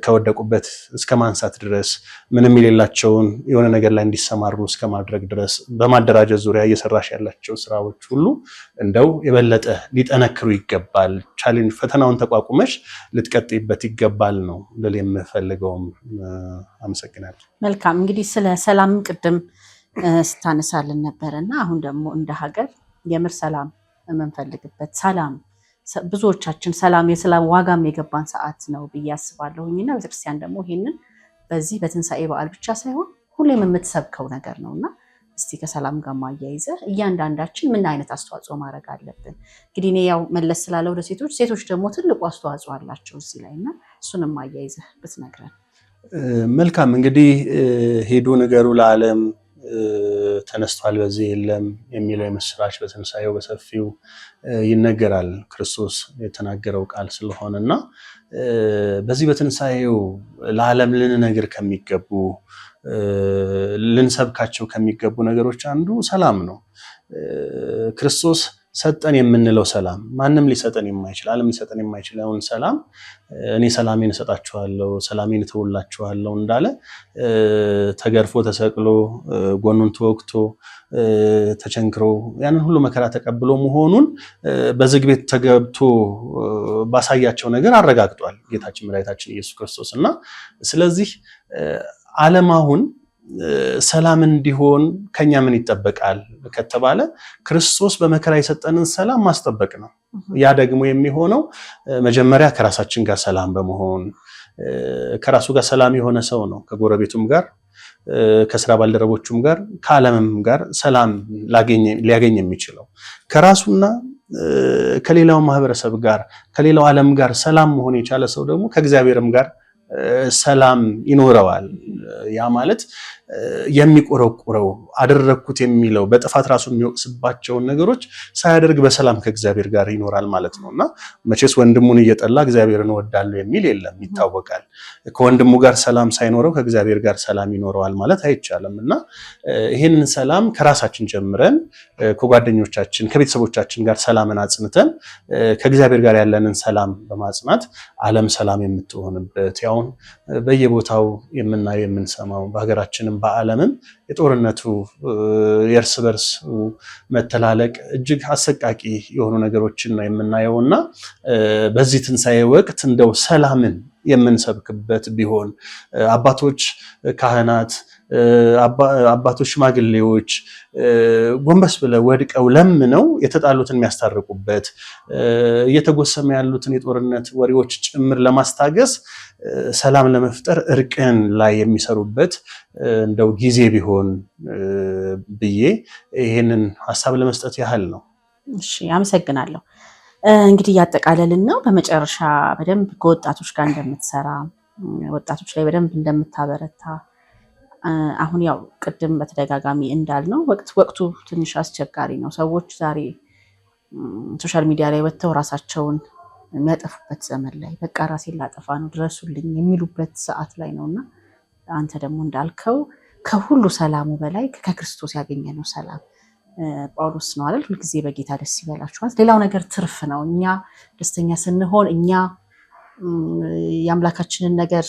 ከወደቁበት እስከ ማንሳት ድረስ ምንም የሌላቸውን የሆነ ነገር ላይ እንዲሰማሩ እስከ ማድረግ ድረስ በማደራጀት ዙሪያ እየሰራሽ ያላቸው ስራዎች ሁሉ እንደው የበለጠ ሊጠነክሩ ይገባል። ቻሌንጅ ፈተናውን ተቋቁመሽ ልትቀጥይበት ይገባል ነው ልል የምፈልገውም። አመሰግናለሁ። መልካም። እንግዲህ ስለ ሰላም ቅድም ስታነሳልን ነበርና አሁን ደግሞ እንደ ሀገር የምር ሰላም የምንፈልግበት ሰላም ብዙዎቻችን ሰላም የሰላም ዋጋም የገባን ሰዓት ነው ብዬ አስባለሁኝና ቤተክርስቲያን ደግሞ ይሄንን በዚህ በትንሳኤ በዓል ብቻ ሳይሆን ሁሌም የምትሰብከው ነገር ነውና እስቲ ከሰላም ጋር ማያይዘ እያንዳንዳችን ምን አይነት አስተዋጽኦ ማድረግ አለብን? እንግዲህ እኔ ያው መለስ ስላለው ሴቶች ደግሞ ትልቁ አስተዋጽኦ አላቸው እዚህ ላይና እሱንም ማያይዘ ብትነግረን። መልካም። እንግዲህ ሄዱ ነገሩ ለዓለም ተነስቷል በዚህ የለም የሚለው የምስራች በትንሳኤው በሰፊው ይነገራል። ክርስቶስ የተናገረው ቃል ስለሆነና በዚህ በትንሳኤው ለዓለም ልንነግር ከሚገቡ ልንሰብካቸው ከሚገቡ ነገሮች አንዱ ሰላም ነው። ክርስቶስ ሰጠን የምንለው ሰላም ማንም ሊሰጠን የማይችል ዓለም ሊሰጠን የማይችለውን ሰላም እኔ ሰላሜን እሰጣችኋለሁ ሰላሜን እተውላችኋለሁ እንዳለ ተገርፎ ተሰቅሎ ጎኑን ተወግቶ ተቸንክሮ ያንን ሁሉ መከራ ተቀብሎ መሆኑን በዝግ ቤት ተገብቶ ባሳያቸው ነገር አረጋግጧል ጌታችን መድኃኒታችን ኢየሱስ ክርስቶስ። እና ስለዚህ ዓለም አሁን ሰላም እንዲሆን ከኛ ምን ይጠበቃል ከተባለ ክርስቶስ በመከራ የሰጠንን ሰላም ማስጠበቅ ነው። ያ ደግሞ የሚሆነው መጀመሪያ ከራሳችን ጋር ሰላም በመሆን ከራሱ ጋር ሰላም የሆነ ሰው ነው ከጎረቤቱም ጋር ከስራ ባልደረቦቹም ጋር ከዓለምም ጋር ሰላም ሊያገኝ የሚችለው። ከራሱና ከሌላው ማህበረሰብ ጋር ከሌላው ዓለም ጋር ሰላም መሆን የቻለ ሰው ደግሞ ከእግዚአብሔርም ጋር ሰላም ይኖረዋል። ያ ማለት የሚቆረቁረው አደረኩት የሚለው በጥፋት ራሱን የሚወቅስባቸውን ነገሮች ሳያደርግ በሰላም ከእግዚአብሔር ጋር ይኖራል ማለት ነውና መቼስ ወንድሙን እየጠላ እግዚአብሔርን እወዳለሁ የሚል የለም ይታወቃል። ከወንድሙ ጋር ሰላም ሳይኖረው ከእግዚአብሔር ጋር ሰላም ይኖረዋል ማለት አይቻልምና ይሄንን ሰላም ከራሳችን ጀምረን ከጓደኞቻችን ከቤተሰቦቻችን ጋር ሰላምን አጽንተን ከእግዚአብሔር ጋር ያለንን ሰላም በማጽናት ዓለም ሰላም የምትሆንበት ያው በየቦታው የምናየው የምንሰማው በሀገራችንም በዓለምም የጦርነቱ የእርስ በርስ መተላለቅ እጅግ አሰቃቂ የሆኑ ነገሮችን ነው የምናየውና በዚህ ትንሳኤ ወቅት እንደው ሰላምን የምንሰብክበት ቢሆን አባቶች ካህናት አባቶች ሽማግሌዎች ጎንበስ ብለው ወድቀው ለምነው የተጣሉትን የሚያስታርቁበት እየተጎሰመ ያሉትን የጦርነት ወሬዎች ጭምር ለማስታገስ ሰላም ለመፍጠር እርቅን ላይ የሚሰሩበት እንደው ጊዜ ቢሆን ብዬ ይሄንን ሐሳብ ለመስጠት ያህል ነው። እሺ አመሰግናለሁ። እንግዲህ ያጠቃለልን ነው። በመጨረሻ በደንብ ከወጣቶች ጋር እንደምትሰራ ወጣቶች ላይ በደንብ እንደምታበረታ አሁን ያው ቅድም በተደጋጋሚ እንዳልነው ወቅቱ ትንሽ አስቸጋሪ ነው። ሰዎች ዛሬ ሶሻል ሚዲያ ላይ ወጥተው ራሳቸውን የሚያጠፉበት ዘመን ላይ በቃ ራሴን ላጠፋ ነው ድረሱልኝ የሚሉበት ሰዓት ላይ ነውና አንተ ደግሞ እንዳልከው ከሁሉ ሰላሙ በላይ ከክርስቶስ ያገኘነው ሰላም ጳውሎስ ነው አይደል? ሁልጊዜ በጌታ ደስ ይበላችኋል። ሌላው ነገር ትርፍ ነው። እኛ ደስተኛ ስንሆን፣ እኛ የአምላካችንን ነገር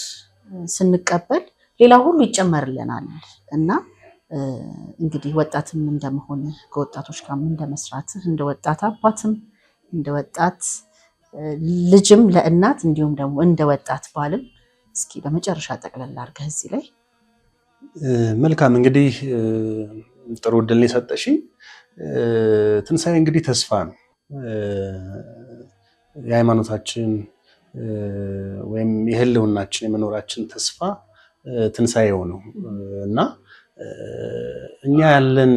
ስንቀበል ሌላ ሁሉ ይጨመርልናል እና እንግዲህ ወጣትም እንደመሆን ከወጣቶች ጋር እንደመስራት እንደ ወጣት አባትም እንደ ወጣት ልጅም ለእናት እንዲሁም ደግሞ እንደ ወጣት ባልም እስኪ በመጨረሻ ጠቅለል አድርገህ እዚህ ላይ። መልካም እንግዲህ ጥሩ ዕድል የሰጠሽ ትንሣኤ እንግዲህ ተስፋ ነው። የሃይማኖታችን ወይም የህልውናችን የመኖራችን ተስፋ ትንሣኤው ነው እና እኛ ያለን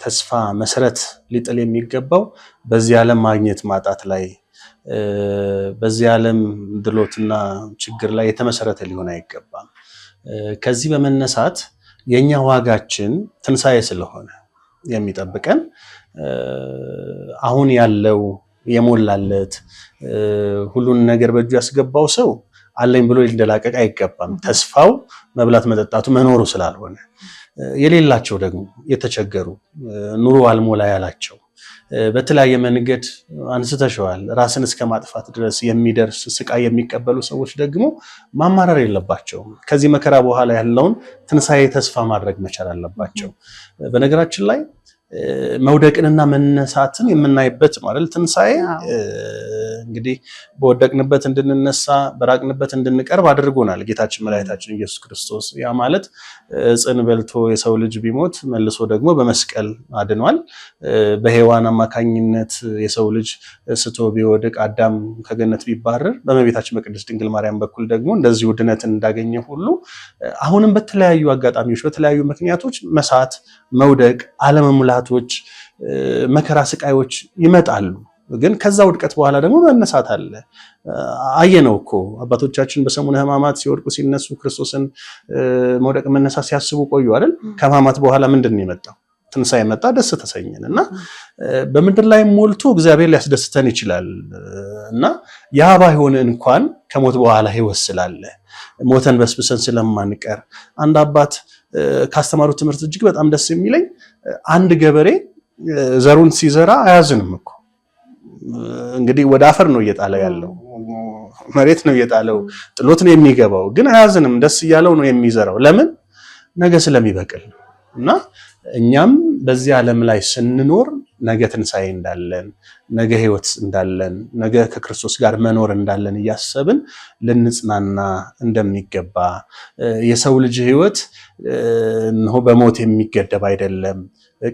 ተስፋ መሰረት ሊጥል የሚገባው በዚህ ዓለም ማግኘት ማጣት ላይ በዚህ ዓለም ድሎትና ችግር ላይ የተመሰረተ ሊሆን አይገባም። ከዚህ በመነሳት የኛ ዋጋችን ትንሣኤ ስለሆነ የሚጠብቀን አሁን ያለው የሞላለት ሁሉን ነገር በእጁ ያስገባው ሰው አለኝ ብሎ ሊደላቀቅ አይገባም። ተስፋው መብላት መጠጣቱ መኖሩ ስላልሆነ የሌላቸው ደግሞ የተቸገሩ ኑሮ አልሞላ ያላቸው በተለያየ መንገድ አንስተሽዋል ራስን እስከ ማጥፋት ድረስ የሚደርስ ስቃይ የሚቀበሉ ሰዎች ደግሞ ማማረር የለባቸውም። ከዚህ መከራ በኋላ ያለውን ትንሣኤ ተስፋ ማድረግ መቻል አለባቸው። በነገራችን ላይ መውደቅንና መነሳትን የምናይበት ማለት ትንሣኤ እንግዲህ በወደቅንበት እንድንነሳ በራቅንበት እንድንቀርብ አድርጎናል ጌታችን መድኃኒታችን ኢየሱስ ክርስቶስ። ያ ማለት ዕፅን በልቶ የሰው ልጅ ቢሞት መልሶ ደግሞ በመስቀል አድኗል። በሔዋን አማካኝነት የሰው ልጅ ስቶ ቢወድቅ አዳም ከገነት ቢባረር በእመቤታችን በቅድስት ድንግል ማርያም በኩል ደግሞ እንደዚሁ ድነትን እንዳገኘ ሁሉ አሁንም በተለያዩ አጋጣሚዎች በተለያዩ ምክንያቶች መሳት፣ መውደቅ፣ አለመሙላቶች፣ መከራ፣ ስቃዮች ይመጣሉ። ግን ከዛ ውድቀት በኋላ ደግሞ መነሳት አለ። አየነው እኮ አባቶቻችን በሰሙነ ሕማማት ሲወድቁ ሲነሱ ክርስቶስን መውደቅ መነሳት ሲያስቡ ቆዩ አይደል? ከሕማማት በኋላ ምንድን ነው የመጣው? ትንሣኤ መጣ፣ ደስ ተሰኘን እና በምድር ላይ ሞልቶ እግዚአብሔር ሊያስደስተን ይችላል እና ያ ባይሆን እንኳን ከሞት በኋላ ሕይወት ስላለ ሞተን በስብሰን ስለማንቀር አንድ አባት ካስተማሩት ትምህርት እጅግ በጣም ደስ የሚለኝ አንድ ገበሬ ዘሩን ሲዘራ አያዝንም እኮ እንግዲህ ወደ አፈር ነው እየጣለው ያለው መሬት ነው እየጣለው ጥሎት ነው የሚገባው፣ ግን አያዝንም፣ ደስ እያለው ነው የሚዘራው። ለምን? ነገ ስለሚበቅል ነው። እና እኛም በዚህ ዓለም ላይ ስንኖር ነገ ትንሣኤ እንዳለን፣ ነገ ሕይወት እንዳለን፣ ነገ ከክርስቶስ ጋር መኖር እንዳለን እያሰብን ልንጽናና እንደሚገባ የሰው ልጅ ሕይወት እነሆ በሞት የሚገደብ አይደለም።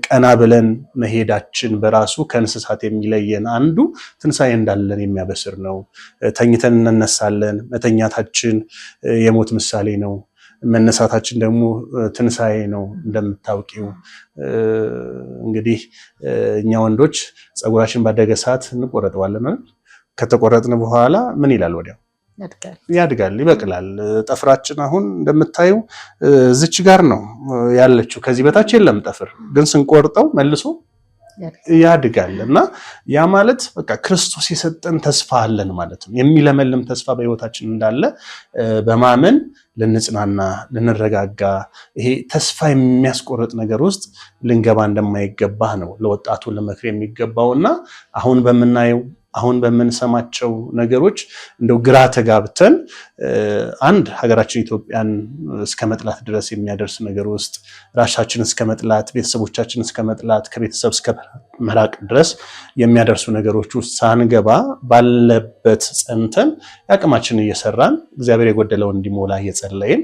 ቀና ብለን መሄዳችን በራሱ ከእንስሳት የሚለየን አንዱ ትንሣኤ እንዳለን የሚያበስር ነው። ተኝተን እንነሳለን። መተኛታችን የሞት ምሳሌ ነው። መነሳታችን ደግሞ ትንሣኤ ነው። እንደምታውቂው እንግዲህ እኛ ወንዶች ፀጉራችን ባደገ ሰዓት እንቆረጠዋለን። ከተቆረጥን በኋላ ምን ይላል? ወዲያው ያድጋል፣ ይበቅላል። ጠፍራችን አሁን እንደምታዩ እዚች ጋር ነው ያለችው፣ ከዚህ በታች የለም ጠፍር። ግን ስንቆርጠው መልሶ ያድጋል እና ያ ማለት በቃ ክርስቶስ የሰጠን ተስፋ አለን ማለት ነው። የሚለመልም ተስፋ በሕይወታችን እንዳለ በማመን ልንጽናና፣ ልንረጋጋ፣ ይሄ ተስፋ የሚያስቆርጥ ነገር ውስጥ ልንገባ እንደማይገባ ነው ለወጣቱ ለመክር የሚገባውና አሁን በምናየው አሁን በምንሰማቸው ነገሮች እንደው ግራ ተጋብተን አንድ ሀገራችን ኢትዮጵያን እስከ መጥላት ድረስ የሚያደርስ ነገር ውስጥ ራሳችን እስከ መጥላት፣ ቤተሰቦቻችን እስከ መጥላት፣ ከቤተሰብ እስከ መራቅ ድረስ የሚያደርሱ ነገሮች ውስጥ ሳንገባ ባለበት ጸንተን ያቅማችን እየሰራን እግዚአብሔር የጎደለውን እንዲሞላ እየጸለይን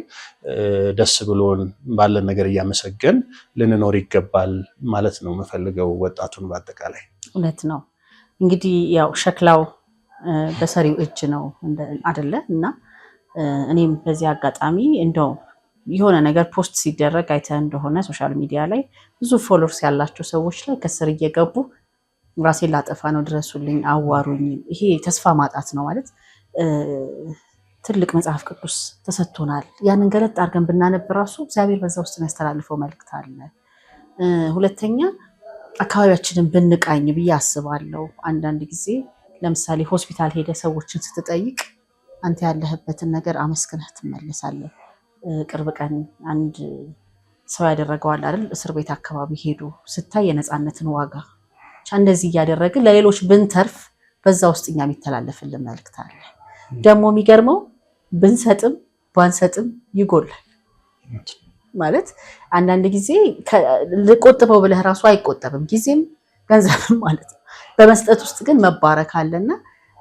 ደስ ብሎን ባለን ነገር እያመሰገን ልንኖር ይገባል ማለት ነው የምፈልገው ወጣቱን በአጠቃላይ። እውነት ነው። እንግዲህ ያው ሸክላው በሰሪው እጅ ነው አይደለ? እና እኔም በዚህ አጋጣሚ እንደው የሆነ ነገር ፖስት ሲደረግ አይተህ እንደሆነ ሶሻል ሚዲያ ላይ ብዙ ፎሎወርስ ያላቸው ሰዎች ላይ ከስር እየገቡ ራሴን ላጠፋ ነው፣ ድረሱልኝ፣ አዋሩኝ። ይሄ ተስፋ ማጣት ነው ማለት። ትልቅ መጽሐፍ ቅዱስ ተሰጥቶናል። ያንን ገለጥ አድርገን ብናነብ ራሱ እግዚአብሔር በዛ ውስጥ የሚያስተላልፈው መልእክት አለ። ሁለተኛ አካባቢያችንን ብንቃኝ ብዬ አስባለሁ። አንዳንድ ጊዜ ለምሳሌ ሆስፒታል ሄደ ሰዎችን ስትጠይቅ አንተ ያለህበትን ነገር አመስግነህ ትመለሳለህ። ቅርብ ቀን አንድ ሰው ያደረገዋል አይደል? እስር ቤት አካባቢ ሄዱ ስታይ የነፃነትን ዋጋ እንደዚህ እያደረግን ለሌሎች ብንተርፍ በዛ ውስጥ እኛ የሚተላለፍልን መልእክት አለ። ደግሞ የሚገርመው ብንሰጥም ባንሰጥም ይጎላል ማለት አንዳንድ ጊዜ ልቆጥበው ብለህ ራሱ አይቆጠብም፣ ጊዜም ገንዘብም ማለት ነው። በመስጠት ውስጥ ግን መባረክ አለና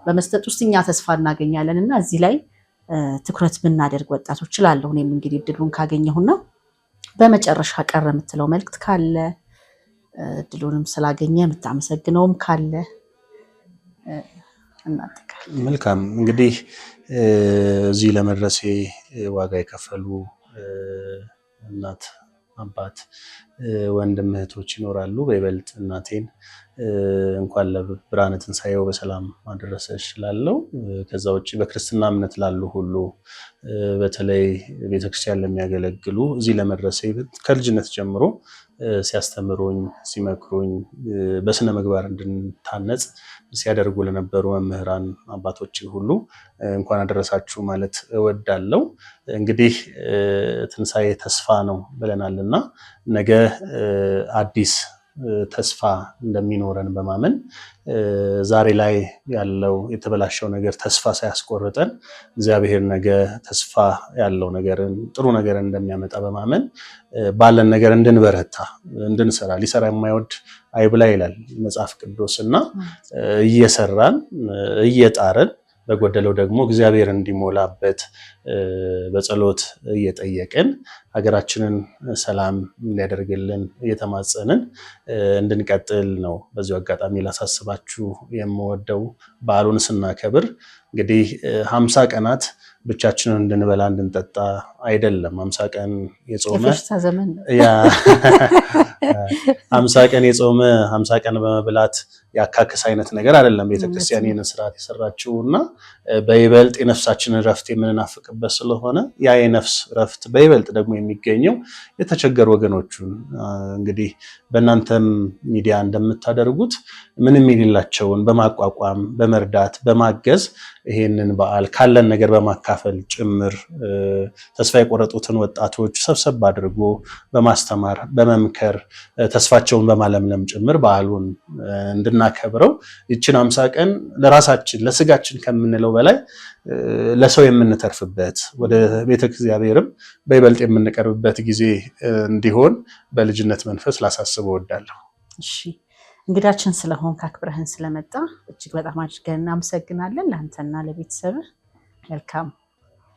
በመስጠት ውስጥ እኛ ተስፋ እናገኛለን እና እዚህ ላይ ትኩረት ብናደርግ ወጣቶች እላለሁ። እኔም እንግዲህ እድሉን ካገኘሁና በመጨረሻ ቀረ የምትለው መልእክት ካለ እድሉንም ስላገኘ የምታመሰግነውም ካለ እናጠቃል። መልካም እንግዲህ እዚህ ለመድረሴ ዋጋ የከፈሉ እናት አባት ወንድም እህቶች ይኖራሉ። በይበልጥ እናቴን እንኳን ለብርሃነ ትንሣኤው በሰላም አደረሰሽ እላለሁ። ከዛ ውጭ በክርስትና እምነት ላሉ ሁሉ በተለይ ቤተክርስቲያን ለሚያገለግሉ እዚህ ለመድረሴ ከልጅነት ጀምሮ ሲያስተምሩኝ ሲመክሩኝ በስነ ምግባር እንድንታነጽ ሲያደርጉ ለነበሩ መምህራን አባቶች ሁሉ እንኳን አደረሳችሁ ማለት እወዳለሁ። እንግዲህ ትንሣኤ ተስፋ ነው ብለናልና ነገ አዲስ ተስፋ እንደሚኖረን በማመን ዛሬ ላይ ያለው የተበላሸው ነገር ተስፋ ሳያስቆርጠን እግዚአብሔር ነገ ተስፋ ያለው ነገርን ጥሩ ነገር እንደሚያመጣ በማመን ባለን ነገር እንድንበረታ እንድንሰራ ሊሰራ የማይወድ አይብላ ይላል መጽሐፍ ቅዱስና እየሰራን እየጣርን በጎደለው ደግሞ እግዚአብሔር እንዲሞላበት በጸሎት እየጠየቅን ሀገራችንን ሰላም እንዲያደርግልን እየተማጸንን እንድንቀጥል ነው በዚሁ አጋጣሚ ላሳስባችሁ የምወደው። በዓሉን ስናከብር እንግዲህ 50 ቀናት ብቻችንን እንድንበላ እንድንጠጣ አይደለም። 50 ቀን የጾመ 50 ቀን የጾመ 50 ቀን በመብላት ያካክስ አይነት ነገር አይደለም። ቤተክርስቲያን ይህንን ስርዓት የሰራችውና በይበልጥ የነፍሳችንን ረፍት የምንናፍቅበት ስለሆነ ያ የነፍስ ረፍት በይበልጥ ደግሞ የሚገኘው የተቸገሩ ወገኖቹን እንግዲህ በእናንተም ሚዲያ እንደምታደርጉት ምንም የሌላቸውን በማቋቋም በመርዳት በማገዝ ይሄንን በዓል ካለን ነገር በማካፈል ጭምር ተስፋ የቆረጡትን ወጣቶች ሰብሰብ አድርጎ በማስተማር በመምከር ተስፋቸውን በማለምለም ጭምር በዓሉን እንድናከብረው ይችን 50 ቀን ለራሳችን ለስጋችን ከምንለው በላይ ለሰው የምንተርፍበት ወደ ቤተ እግዚአብሔርም በይበልጥ የምንቀርብበት ጊዜ እንዲሆን በልጅነት መንፈስ ላሳስብ እወዳለሁ። እሺ እንግዳችን ስለሆን አክብረህን ስለመጣ እጅግ በጣም አድርገን እናመሰግናለን። ለአንተና ለቤተሰብህ መልካም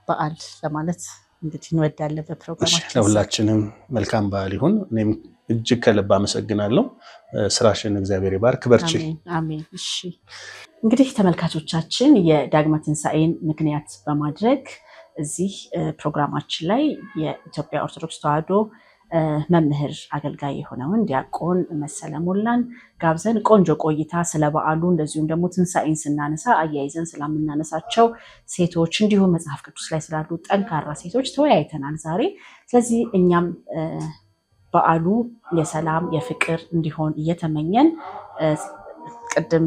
በዓል ለማለት እንግዲህ እንወዳለን። በፕሮግራማችን ለሁላችንም መልካም በዓል ይሁን። እኔም እጅግ ከልብ አመሰግናለሁ። ስራሽን እግዚአብሔር ይባርክ። በርቺ። አሜን። እሺ እንግዲህ ተመልካቾቻችን የዳግመ ትንሣኤን ምክንያት በማድረግ እዚህ ፕሮግራማችን ላይ የኢትዮጵያ ኦርቶዶክስ ተዋሕዶ መምህር አገልጋይ የሆነውን ዲያቆን መሰለ ሞላን ጋብዘን ቆንጆ ቆይታ ስለ በዓሉ እንደዚሁም ደግሞ ትንሣኤን ስናነሳ አያይዘን ስለምናነሳቸው ሴቶች እንዲሁም መጽሐፍ ቅዱስ ላይ ስላሉ ጠንካራ ሴቶች ተወያይተናል ዛሬ። ስለዚህ እኛም በዓሉ የሰላም የፍቅር እንዲሆን እየተመኘን ቅድም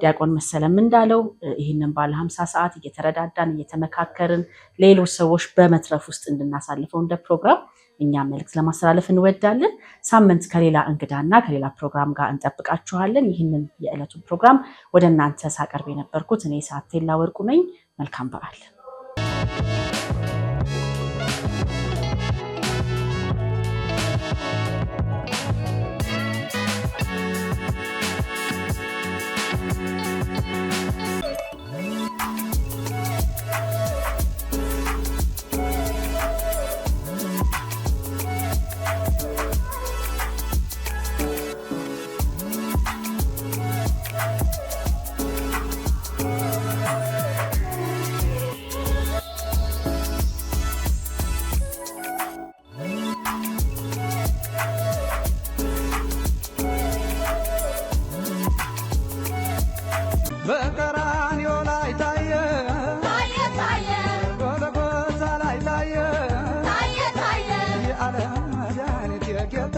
ዲያቆን መሰለም እንዳለው ይህንን ባለ 50 ሰዓት እየተረዳዳን እየተመካከርን ሌሎች ሰዎች በመትረፍ ውስጥ እንድናሳልፈው እንደ ፕሮግራም እኛም መልእክት ለማስተላለፍ እንወዳለን። ሳምንት ከሌላ እንግዳና ከሌላ ፕሮግራም ጋር እንጠብቃችኋለን። ይህንን የዕለቱን ፕሮግራም ወደ እናንተ ሳቀርብ የነበርኩት እኔ ሳቴላ ወርቁ ነኝ። መልካም በዓል። በቀራንዮ ላይ ታየ ጎልጎታ ላይ ታየ የዓለም መድኃኒት የጌታ